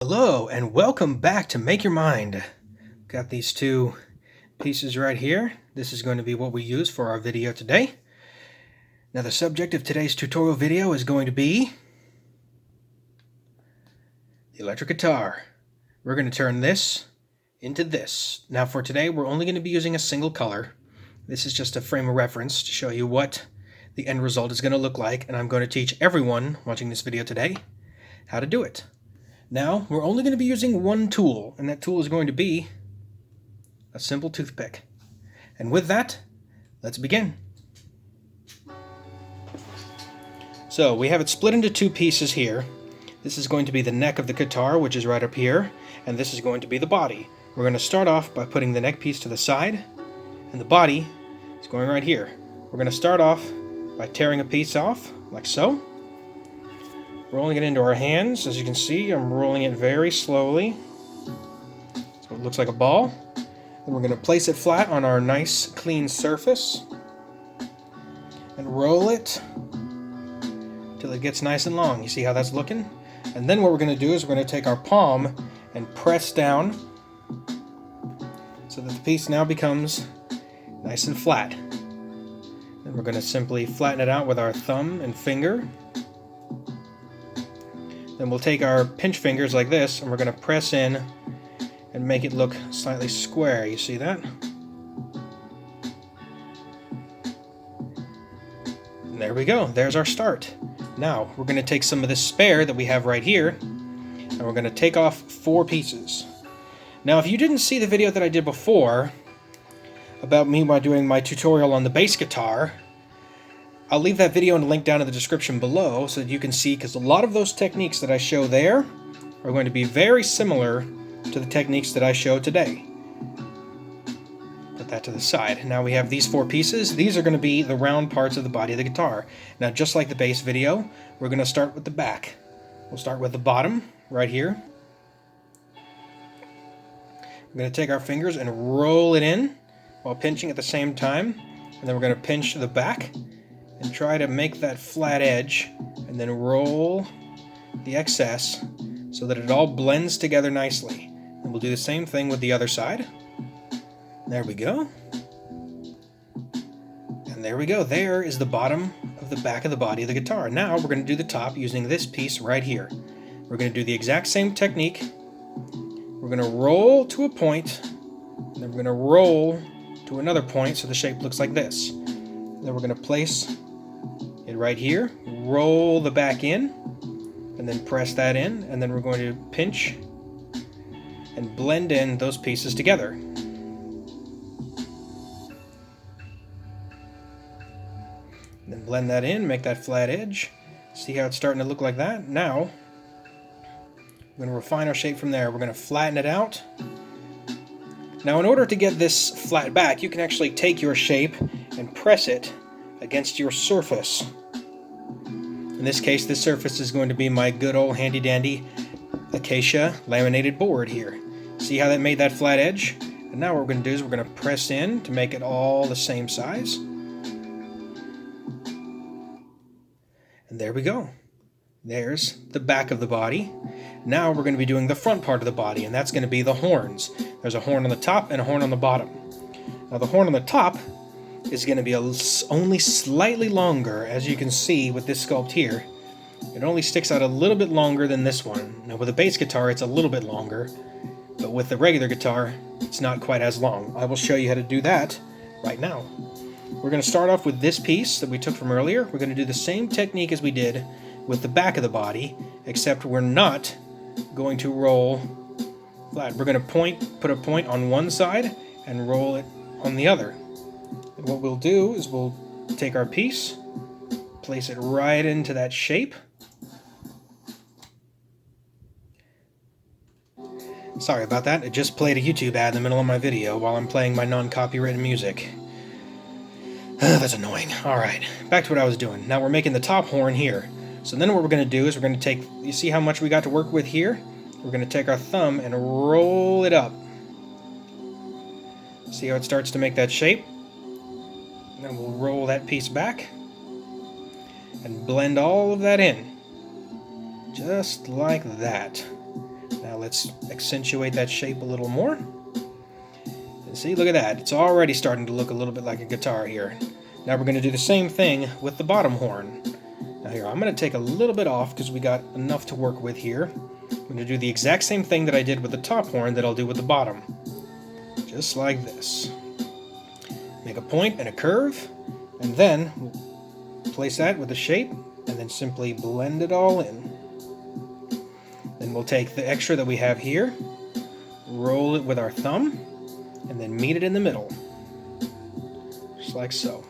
Hello and welcome back to Make Your Mind. Got these two pieces right here. This is going to be what we use for our video today. Now the subject of today's tutorial video is going to be the electric guitar. We're going to turn this into this. Now for today we're only going to be using a single color. This is just a frame of reference to show you what the end result is going to look like, and I'm going to teach everyone watching this video today how to do it. Now, we're only going to be using one tool, and that tool is going to be a simple toothpick. And with that, let's begin. So, we have it split into two pieces here. This is going to be the neck of the guitar, which is right up here, and this is going to be the body. We're going to start off by putting the neck piece to the side, and the body is going right here. We're going to start off by tearing a piece off, like so. Rolling it into our hands. As you can see, I'm rolling it very slowly, so it looks like a ball. Then we're going to place it flat on our nice clean surface and roll it till it gets nice and long. You see how that's looking? And then what we're going to do is we're going to take our palm and press down so that the piece now becomes nice and flat. Then we're going to simply flatten it out with our thumb and finger. Then we'll take our pinch fingers like this, and we're going to press in and make it look slightly square. You see that? And there we go. There's our start. Now, we're going to take some of this spare that we have right here, and we're going to take off 4 pieces. Now, if you didn't see the video that I did before about me doing my tutorial on the bass guitar, I'll leave that video and a link down in the description below so that you can see, because a lot of those techniques that I show there are going to be very similar to the techniques that I show today. Put that to the side. Now we have these 4 pieces. These are going to be the round parts of the body of the guitar. Now just like the bass video, we're going to start with the back. We'll start with the bottom right here. We're going to take our fingers and roll it in while pinching at the same time. And then we're going to pinch the back and try to make that flat edge, and then roll the excess so that it all blends together nicely. And we'll do the same thing with the other side. There we go. And there we go. There is the bottom of the back of the body of the guitar. Now we're going to do the top using this piece right here. We're going to do the exact same technique. We're going to roll to a point, and then we're going to roll to another point so the shape looks like this. Then we're going to place it right here, roll the back in, and then press that in, and then we're going to pinch and blend in those pieces together. And then blend that in, make that flat edge. See how it's starting to look like that? Now, we're going to refine our shape from there. We're going to flatten it out. Now, in order to get this flat back, you can actually take your shape and press it against your surface. In this case, this surface is going to be my good old handy-dandy acacia laminated board here. See how that made that flat edge? And now what we're going to do is we're going to press in to make it all the same size. And there we go. There's the back of the body. Now we're going to be doing the front part of the body, and that's going to be the horns. There's a horn on the top and a horn on the bottom. Now the horn on the top is going to be only slightly longer, as you can see with this sculpt here. It only sticks out a little bit longer than this one. Now with a bass guitar it's a little bit longer, but with the regular guitar it's not quite as long. I will show you how to do that right now. We're going to start off with this piece that we took from earlier. We're going to do the same technique as we did with the back of the body, except we're not going to roll flat. We're going to put a point on one side and roll it on the other. And what we'll do is we'll take our piece, place it right into that shape. Sorry about that, it just played a YouTube ad in the middle of my video while I'm playing my non-copyrighted music. That's annoying. Alright, back to what I was doing. Now we're making the top horn here. So then what we're going to do is we're going to take, you see how much we got to work with here? We're going to take our thumb and roll it up. See how it starts to make that shape? Then we'll roll that piece back and blend all of that in. Just like that. Now let's accentuate that shape a little more. And see, look at that. It's already starting to look a little bit like a guitar here. Now we're going to do the same thing with the bottom horn. Now here, I'm going to take a little bit off because we got enough to work with here. I'm going to do the exact same thing that I did with the top horn that I'll do with the bottom. Just like this. Make a point and a curve, and then we'll place that with the shape, and then simply blend it all in. Then we'll take the extra that we have here, roll it with our thumb, and then meet it in the middle. Just like so.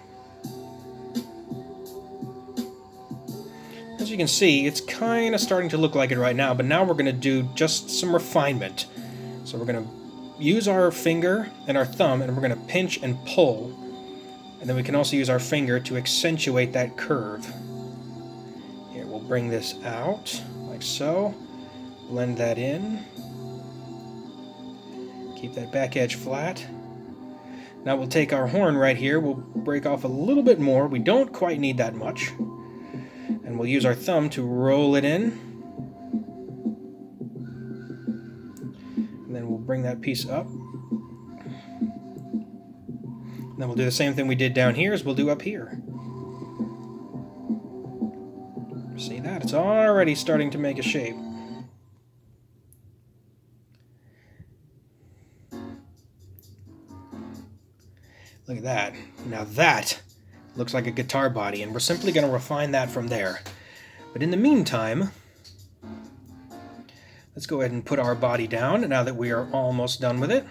As you can see, it's kind of starting to look like it right now, but now we're going to do just some refinement. So we're going to use our finger and our thumb, and we're going to pinch and pull. And then we can also use our finger to accentuate that curve. Here, we'll bring this out, like so. Blend that in. Keep that back edge flat. Now we'll take our horn right here, we'll break off a little bit more. We don't quite need that much. And we'll use our thumb to roll it in. And then we'll bring that piece up. And then we'll do the same thing we did down here as we'll do up here. See that? It's already starting to make a shape. Look at that. Now that looks like a guitar body, and we're simply going to refine that from there. But in the meantime, let's go ahead and put our body down now that we are almost done with it.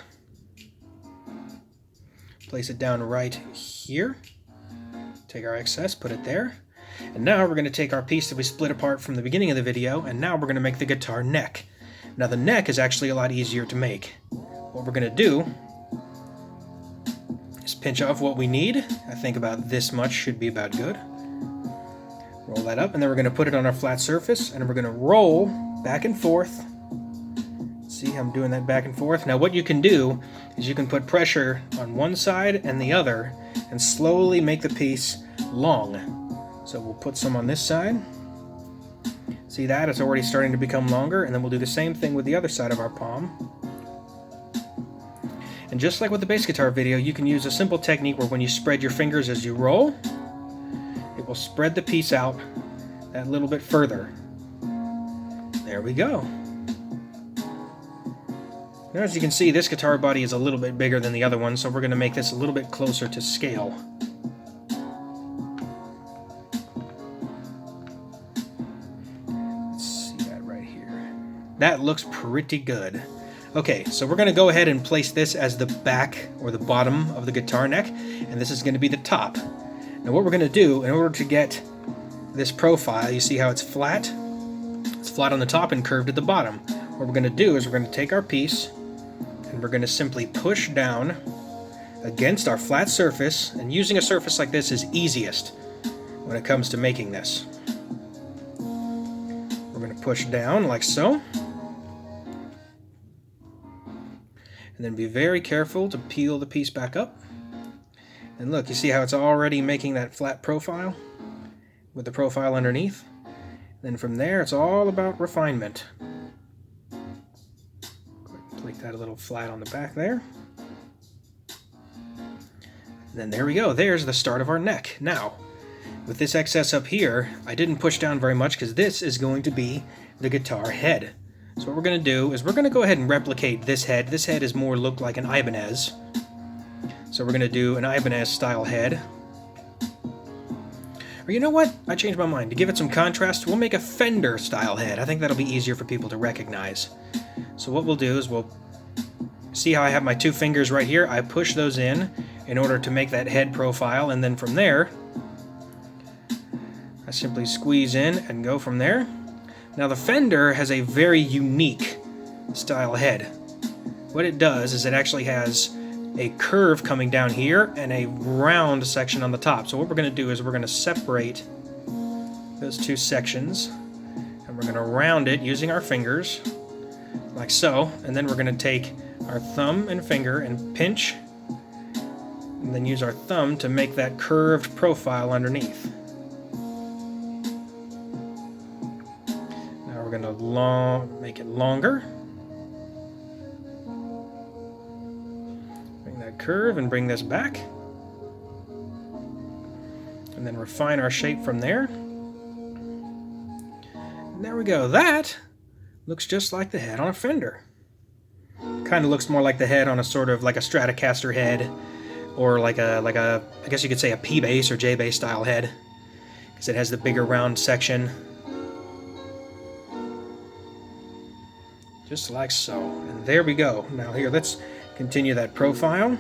Place it down right here. Take our excess, put it there. And now we're going to take our piece that we split apart from the beginning of the video, and now we're going to make the guitar neck. Now the neck is actually a lot easier to make. What we're going to do is pinch off what we need. I think about this much should be about good. Roll that up, and then we're going to put it on our flat surface, and we're going to roll back and forth. See how I'm doing that back and forth? Now what you can do is you can put pressure on one side and the other and slowly make the piece long. So we'll put some on this side. See that? It's already starting to become longer, and then we'll do the same thing with the other side of our palm. And just like with the bass guitar video, you can use a simple technique where when you spread your fingers as you roll, it will spread the piece out that little bit further. There we go. Now as you can see, this guitar body is a little bit bigger than the other one, so we're going to make this a little bit closer to scale. Let's see that right here. That looks pretty good. Okay, so we're going to go ahead and place this as the back or the bottom of the guitar neck, and this is going to be the top. Now what we're going to do, in order to get this profile, you see how it's flat? It's flat on the top and curved at the bottom. What we're going to do is we're going to take our piece, and we're going to simply push down against our flat surface, and using a surface like this is easiest when it comes to making this. We're going to push down like so. And then be very careful to peel the piece back up. And look, you see how it's already making that flat profile with the profile underneath? Then from there, it's all about refinement. Make that a little flat on the back there. And then there we go. There's the start of our neck. Now, with this excess up here, I didn't push down very much because this is going to be the guitar head. So what we're going to do is we're going to go ahead and replicate this head. This head is more looked like an Ibanez. So we're going to do an Ibanez style head. Or you know what? I changed my mind. To give it some contrast, we'll make a Fender style head. I think that'll be easier for people to recognize. So what we'll do is we'll see how I have my two fingers right here. I push those in order to make that head profile, and then from there, I simply squeeze in and go from there. Now the Fender has a very unique style head. What it does is it actually has a curve coming down here and a round section on the top. So what we're going to do is we're going to separate those two sections, and we're going to round it using our fingers like so, and then we're going to take our thumb and finger and pinch, and then use our thumb to make that curved profile underneath. Now we're going to make it longer, curve and bring this back. And then refine our shape from there. And there we go. That looks just like the head on a Fender. Kind of looks more like the head on a sort of like a Stratocaster head, or like a I guess you could say a P bass or J bass style head, because it has the bigger round section. Just like so. And there we go. Now here, let's continue that profile.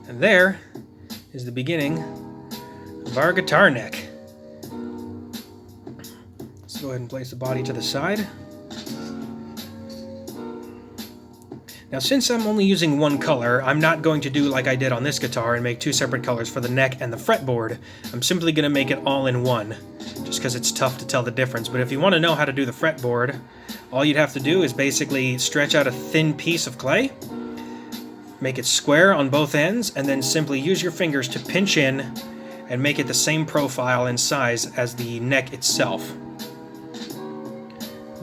And there is the beginning of our guitar neck. Let's go ahead and place the body to the side. Now, since I'm only using one color, I'm not going to do like I did on this guitar and make two separate colors for the neck and the fretboard. I'm simply going to make it all in one, just because it's tough to tell the difference. But if you want to know how to do the fretboard, all you'd have to do is basically stretch out a thin piece of clay, make it square on both ends, and then simply use your fingers to pinch in and make it the same profile and size as the neck itself.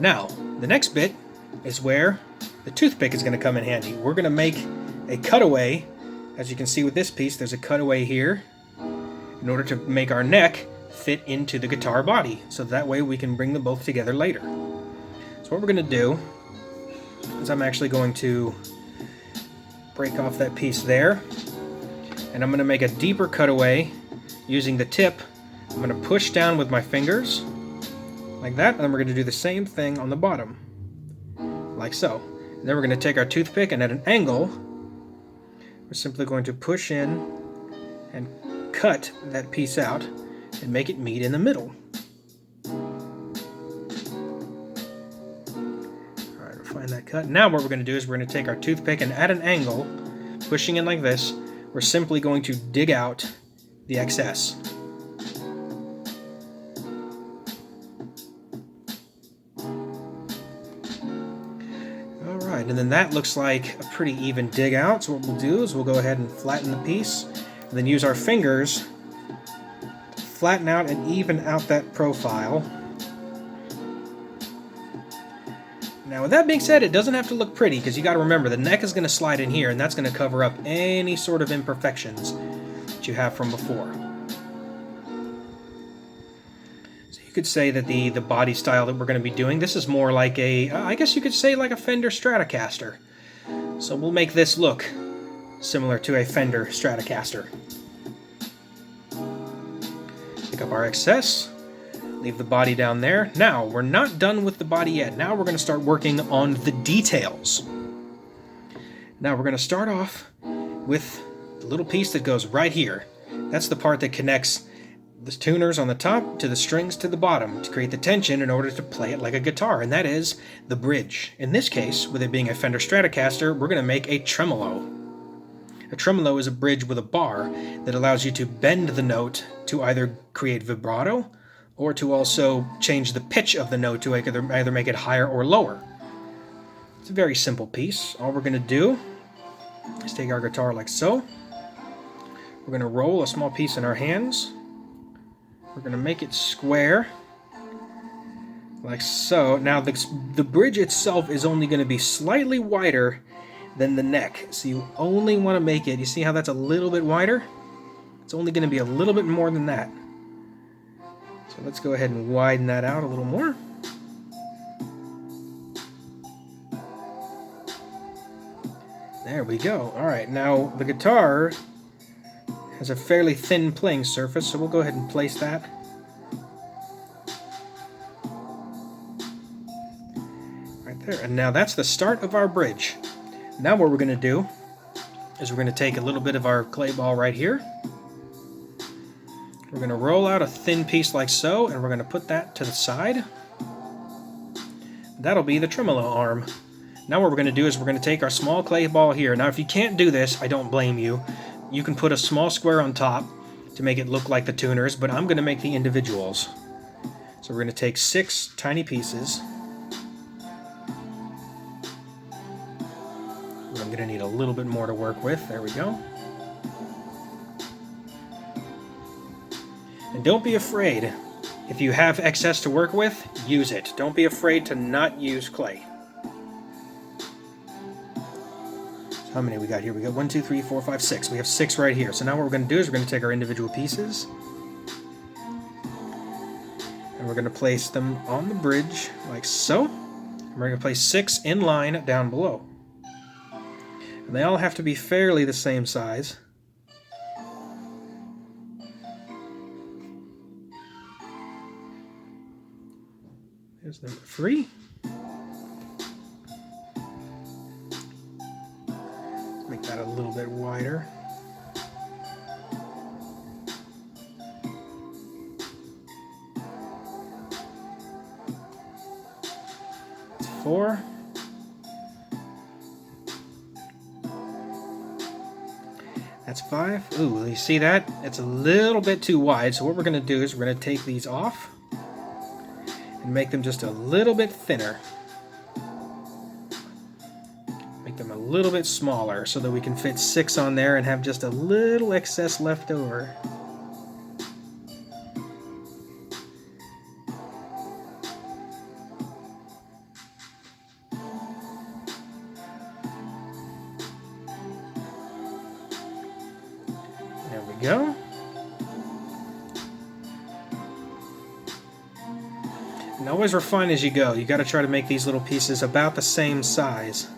Now, the next bit is where the toothpick is going to come in handy. We're going to make a cutaway. As you can see with this piece, there's a cutaway here in order to make our neck fit into the guitar body, so that way we can bring them both together later. So what we're going to do is I'm actually going to break off that piece there, and I'm going to make a deeper cutaway using the tip. I'm going to push down with my fingers like that, and then we're going to do the same thing on the bottom, like so. And then we're going to take our toothpick, and at an angle, we're simply going to push in and cut that piece out and make it meet in the middle. Alright, refine that cut. Now what we're going to do is we're going to take our toothpick, and at an angle, pushing in like this, we're simply going to dig out the excess. And then that looks like a pretty even dig out. So what we'll do is we'll go ahead and flatten the piece, and then use our fingers to flatten out and even out that profile. Now with that being said, it doesn't have to look pretty, because you got to remember the neck is going to slide in here, and that's going to cover up any sort of imperfections that you have from before. You could say that the body style that we're going to be doing, this is more like a, I guess you could say like a Fender Stratocaster. So we'll make this look similar to a Fender Stratocaster. Pick up our excess, leave the body down there. Now, we're not done with the body yet. Now we're going to start working on the details. Now we're going to start off with the little piece that goes right here. That's the part that connects the tuners on the top to the strings to the bottom to create the tension in order to play it like a guitar, and that is the bridge. In this case, with it being a Fender Stratocaster, we're going to make a tremolo. A tremolo is a bridge with a bar that allows you to bend the note to either create vibrato or to also change the pitch of the note to either make it higher or lower. It's a very simple piece. All we're going to do is take our guitar like so. We're going to roll a small piece in our hands. We're going to make it square, like so. Now the bridge itself is only going to be slightly wider than the neck, so you only want to make it, you see how that's a little bit wider? It's only going to be a little bit more than that. So let's go ahead and widen that out a little more. There we go. Alright, now the guitar has a fairly thin playing surface, so we'll go ahead and place that. Right there. And now that's the start of our bridge. Now what we're going to do is we're going to take a little bit of our clay ball right here. We're going to roll out a thin piece like so, and we're going to put that to the side. That'll be the tremolo arm. Now what we're going to do is we're going to take our small clay ball here. Now if you can't do this, I don't blame you. You can put a small square on top to make it look like the tuners, but I'm going to make the individuals. So we're going to take 6 tiny pieces. I'm going to need a little bit more to work with. There we go. And don't be afraid. If you have excess to work with, use it. Don't be afraid to not use clay. So how many we got here? We got 1, 2, 3, 4, 5, 6. We have 6 right here. So now what we're going to do is we're going to take our individual pieces and we're going to place them on the bridge like so. And we're going to place 6 in line down below. And they all have to be fairly the same size. Here's number 3. Make that a little bit wider. That's 4. That's 5. Ooh, you see that? It's a little bit too wide, so what we're going to do is we're going to take these off and make them just a little bit thinner. Make them a little bit smaller so that we can fit 6 on there and have just a little excess left over. There we go. And always refine as you go. You got to try to make these little pieces about the same size.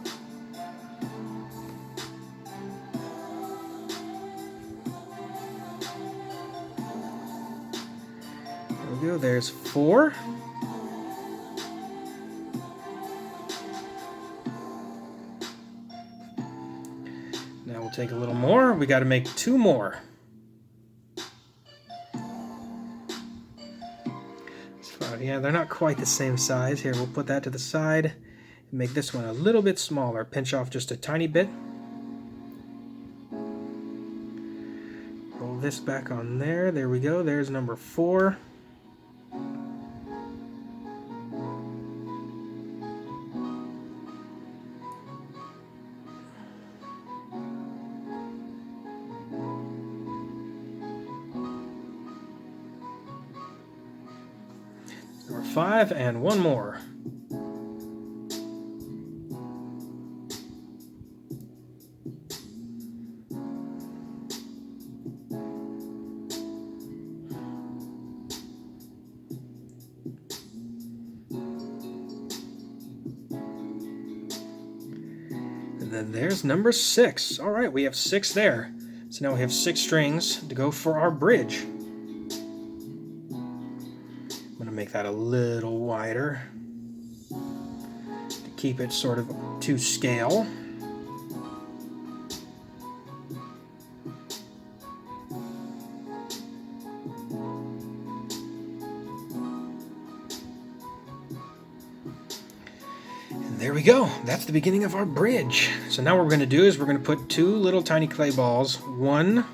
There we go. There's 4. Now we'll take a little more. We got to make 2 more. Yeah, they're not quite the same size. Here, we'll put that to the side and make this one a little bit smaller. Pinch off just a tiny bit. Roll this back on there. There we go. There's number 4. Number 5, and 1 more. And then there's number 6. All right, we have 6 there. So now we have 6 strings to go for our bridge. Make that a little wider to keep it sort of to scale. And there we go. That's the beginning of our bridge. So now what we're going to do is we're going to put 2 little tiny clay balls, one,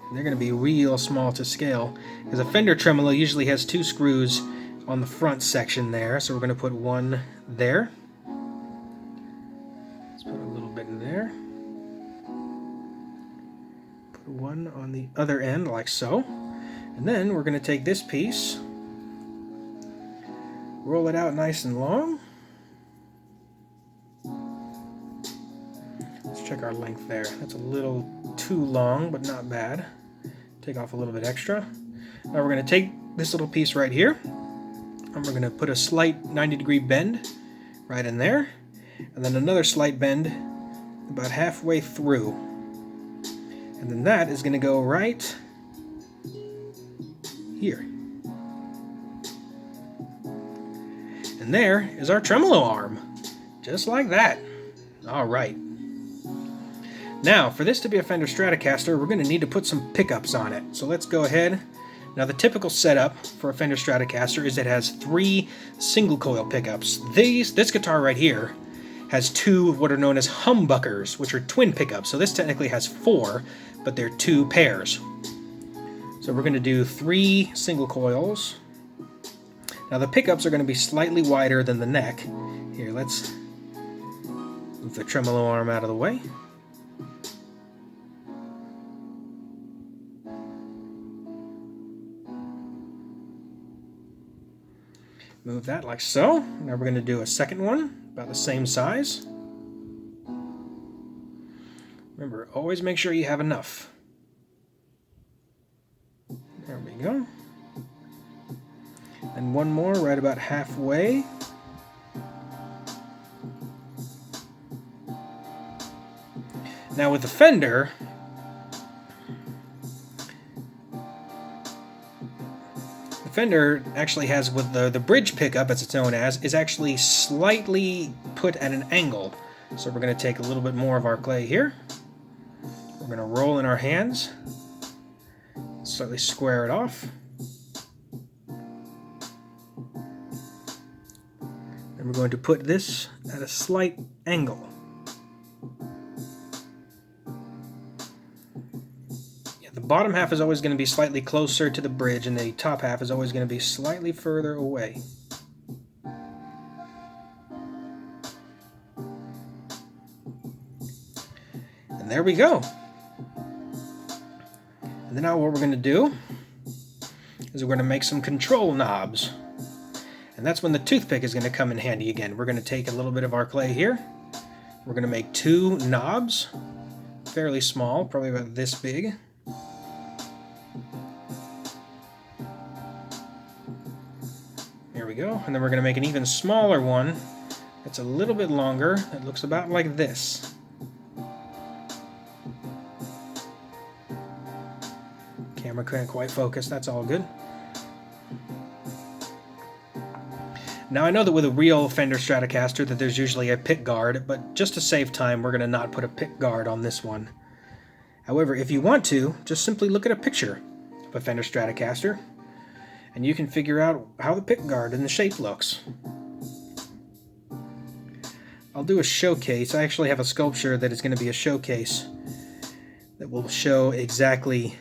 and they're going to be real small to scale, because a Fender tremolo usually has 2 screws on the front section there, so we're going to put 1 there. Let's put a little bit in there. Put 1 on the other end, like so. And then we're going to take this piece, roll it out nice and long. Let's check our length there. That's a little too long, but not bad. Take off a little bit extra. Now we're going to take this little piece right here, and we're going to put a slight 90-degree bend right in there, and then another slight bend about halfway through. And then that is going to go right here. And there is our tremolo arm, just like that. All right. Now, for this to be a Fender Stratocaster, we're going to need to put some pickups on it. So let's go ahead. Now, the typical setup for a Fender Stratocaster is it has 3 single coil pickups. This guitar right here has 2 what are known as humbuckers, which are twin pickups. So this technically has 4, but they're 2 pairs. So we're going to do 3 single coils. Now, the pickups are going to be slightly wider than the neck. Here, let's move the tremolo arm out of the way. Move that like so. Now we're going to do a second one, about the same size. Remember, always make sure you have enough. There we go. And one more right about halfway. Now with the Fender, actually has, with the bridge pickup, as it's known as, is actually slightly put at an angle. So we're going to take a little bit more of our clay here. We're going to roll in our hands, slightly square it off. And we're going to put this at a slight angle. The bottom half is always going to be slightly closer to the bridge, and the top half is always going to be slightly further away. And there we go. And then now what we're going to do is we're going to make some control knobs. And that's when the toothpick is going to come in handy again. We're going to take a little bit of our clay here. We're going to make 2 knobs, fairly small, probably about this big. There we go. And then we're going to make an even smaller one that's a little bit longer. That looks about like this. Camera can't quite focus. That's all good. Now I know that with a real Fender Stratocaster that there's usually a pickguard, but just to save time, we're going to not put a pickguard on this one. However, if you want to, just simply look at a picture of a Fender Stratocaster, and you can figure out how the pickguard and the shape looks. I'll do a showcase. I actually have a sculpture that is going to be a showcase that will show exactly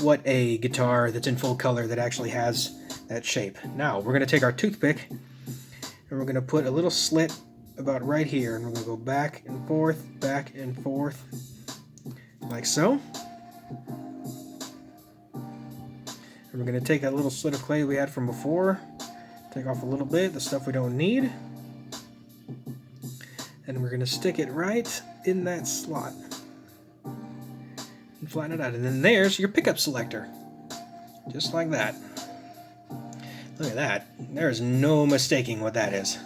what a guitar that's in full color that actually has that shape. Now, we're going to take our toothpick and we're going to put a little slit about right here, and we're going to go back and forth, like so. And we're going to take that little slit of clay we had from before, take off a little bit, the stuff we don't need, and we're going to stick it right in that slot and flatten it out. And then there's your pickup selector, just like that. Look at that. There's no mistaking what that is.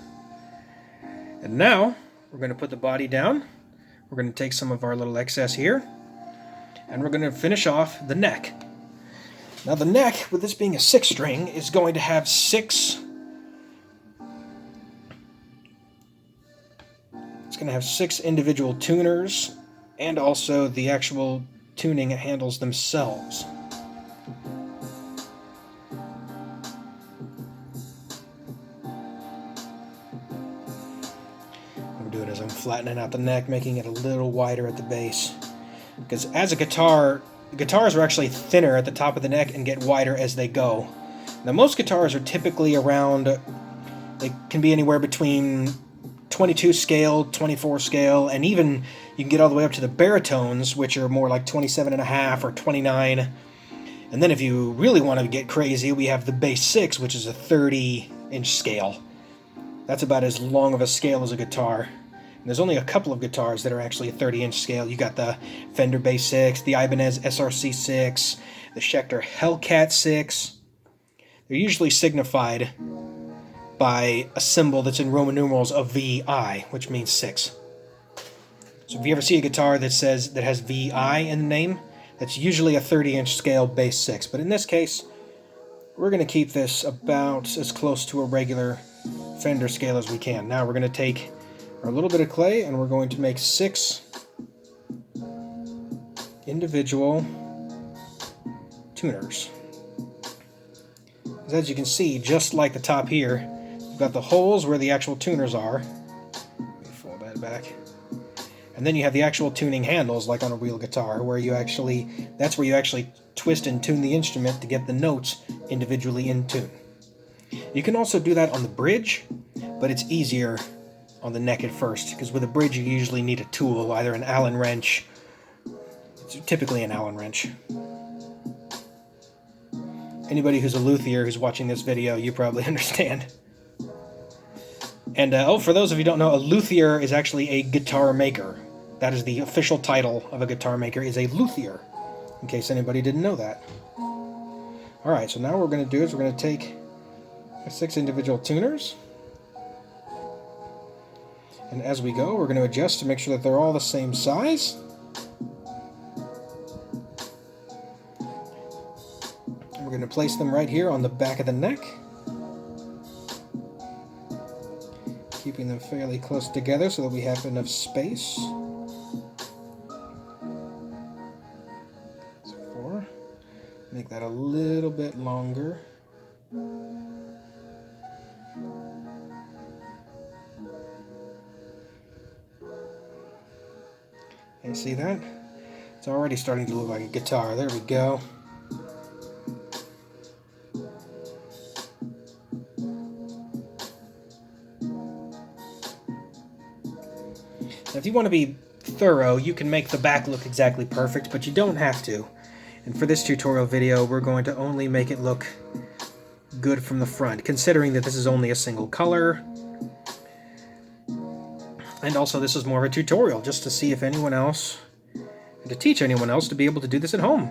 And now we're going to put the body down. We're going to take some of our little excess here, and we're going to finish off the neck. Now the neck, with this being a 6-string, is going to have 6. It's going to have 6 individual tuners, and also the actual tuning handles themselves. What I'm doing is I'm flattening out the neck, making it a little wider at the base. Because as a guitar, guitars are actually thinner at the top of the neck and get wider as they go. Now most guitars are typically around, they can be anywhere between 22 scale, 24 scale, and even you can get all the way up to the baritones, which are more like 27.5 or 29. And then if you really want to get crazy, we have the bass 6, which is a 30-inch scale. That's about as long of a scale as a guitar. And there's only a couple of guitars that are actually a 30-inch scale. You got the Fender Bass 6, the Ibanez SRC 6, the Schecter Hellcat 6. They're usually signified by a symbol that's in Roman numerals of VI, which means 6. So if you ever see a guitar that has VI in the name, that's usually a 30-inch scale bass 6. But in this case, we're going to keep this about as close to a regular Fender scale as we can. Now we're going to take a little bit of clay, and we're going to make 6 individual tuners. As you can see, just like the top here, we've got the holes where the actual tuners are. Let me fold that back. And then you have the actual tuning handles, like on a real guitar, where that's where you actually twist and tune the instrument to get the notes individually in tune. You can also do that on the bridge, but it's easier on the neck at first, because with a bridge you usually need a tool, either an Allen wrench. It's typically an Allen wrench. Anybody who's a luthier who's watching this video, you probably understand. And for those of you who don't know, a luthier is actually a guitar maker. That is the official title of a guitar maker, is a luthier, in case anybody didn't know that. Alright, so now what we're going to do is we're going to take our 6 individual tuners, and as we go, we're going to adjust to make sure that they're all the same size. And we're going to place them right here on the back of the neck, keeping them fairly close together so that we have enough space. So 4. Make that a little bit longer. You see that? It's already starting to look like a guitar. There we go. Now, if you want to be thorough, you can make the back look exactly perfect, but you don't have to. And for this tutorial video, we're going to only make it look good from the front, considering that this is only a single color. And also, this is more of a tutorial, just to see if anyone else, and to teach anyone else to be able to do this at home.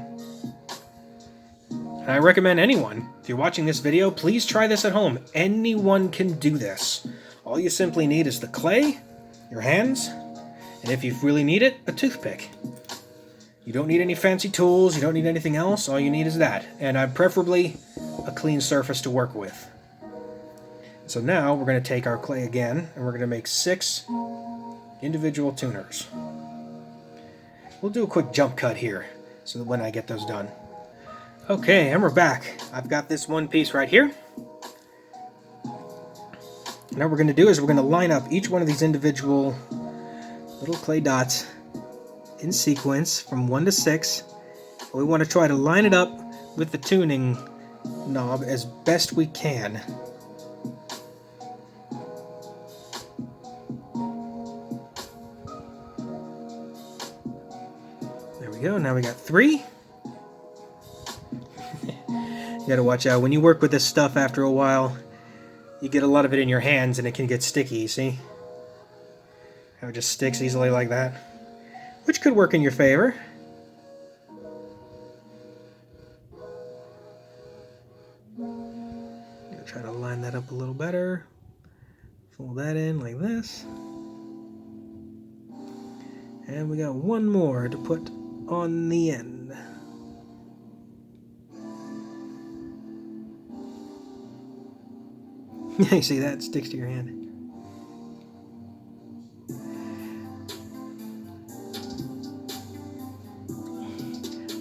And I recommend anyone, if you're watching this video, please try this at home. Anyone can do this. All you simply need is the clay, your hands, and if you really need it, a toothpick. You don't need any fancy tools, you don't need anything else, all you need is that. And preferably a clean surface to work with. So now we're going to take our clay again, and we're going to make 6 individual tuners. We'll do a quick jump cut here, so that when I get those done. Okay, and we're back. I've got this one piece right here. Now what we're going to do is we're going to line up each one of these individual little clay dots in sequence from 1 to 6. We want to try to line it up with the tuning knob as best we can. There we go, now we got 3. You gotta watch out, when you work with this stuff after a while, you get a lot of it in your hands and it can get sticky, see? How it just sticks easily like that. Which could work in your favor. Gonna try to line that up a little better. Fold that in like this. And we got one more to put on the end. You see that? It sticks to your hand.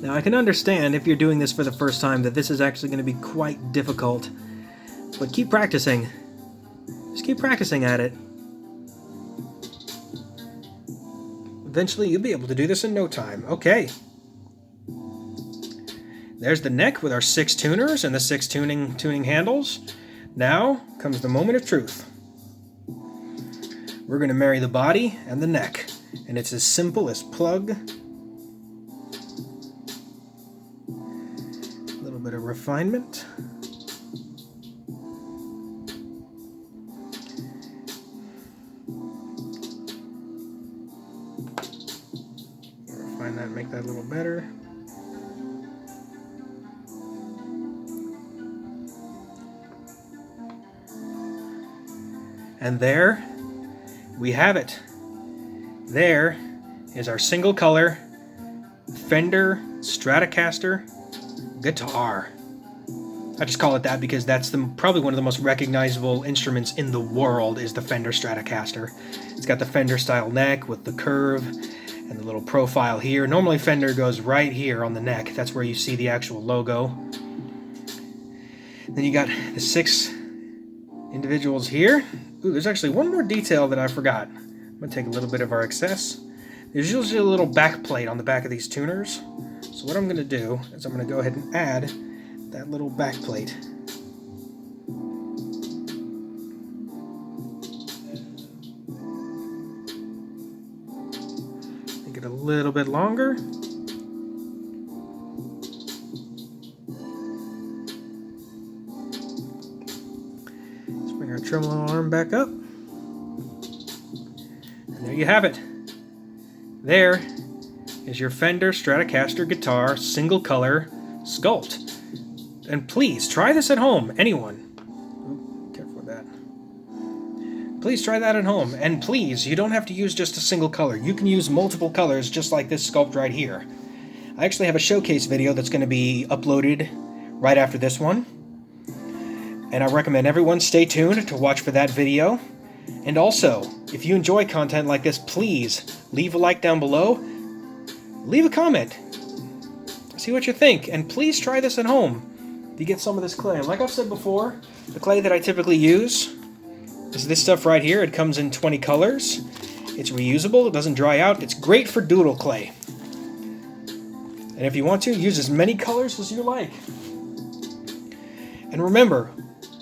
Now I can understand if you're doing this for the first time that this is actually going to be quite difficult, but keep practicing. Just keep practicing at it. Eventually you'll be able to do this in no time. Okay. There's the neck with our 6 tuners and the 6 tuning handles. Now comes the moment of truth. We're going to marry the body and the neck, and it's as simple as plug, a little bit of refinement, refine that and make that a little better. And there we have it. There is our single color Fender Stratocaster guitar. I just call it that because that's probably one of the most recognizable instruments in the world is the Fender Stratocaster. It's got the Fender style neck with the curve and the little profile here. Normally Fender goes right here on the neck. That's where you see the actual logo. Then you got the 6 individuals here. Ooh, there's actually one more detail that I forgot. I'm going to take a little bit of our excess. There's usually a little back plate on the back of these tuners. So what I'm going to do is I'm going to go ahead and add that little back plate. Make it a little bit longer. Bring our tremolo arm back up. And there you have it. There is your Fender Stratocaster guitar single color sculpt. And please try this at home, anyone. Ooh, careful with that. Please try that at home. And please, you don't have to use just a single color. You can use multiple colors just like this sculpt right here. I actually have a showcase video that's going to be uploaded right after this one. And I recommend everyone stay tuned to watch for that video. And also, if you enjoy content like this, please leave a like down below. Leave a comment. See what you think. And please try this at home. You get some of this clay. Like I've said before, the clay that I typically use is this stuff right here. It comes in 20 colors. It's reusable. It doesn't dry out. It's great for doodle clay. And if you want to, use as many colors as you like. And remember,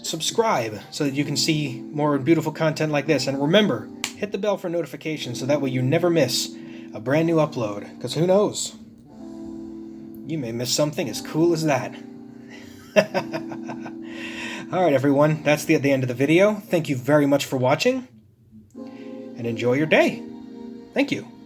subscribe so that you can see more beautiful content like this. And remember, hit the bell for notifications so that way you never miss a brand new upload. Because who knows? You may miss something as cool as that. Alright everyone, that's the end of the video. Thank you very much for watching, and enjoy your day. Thank you.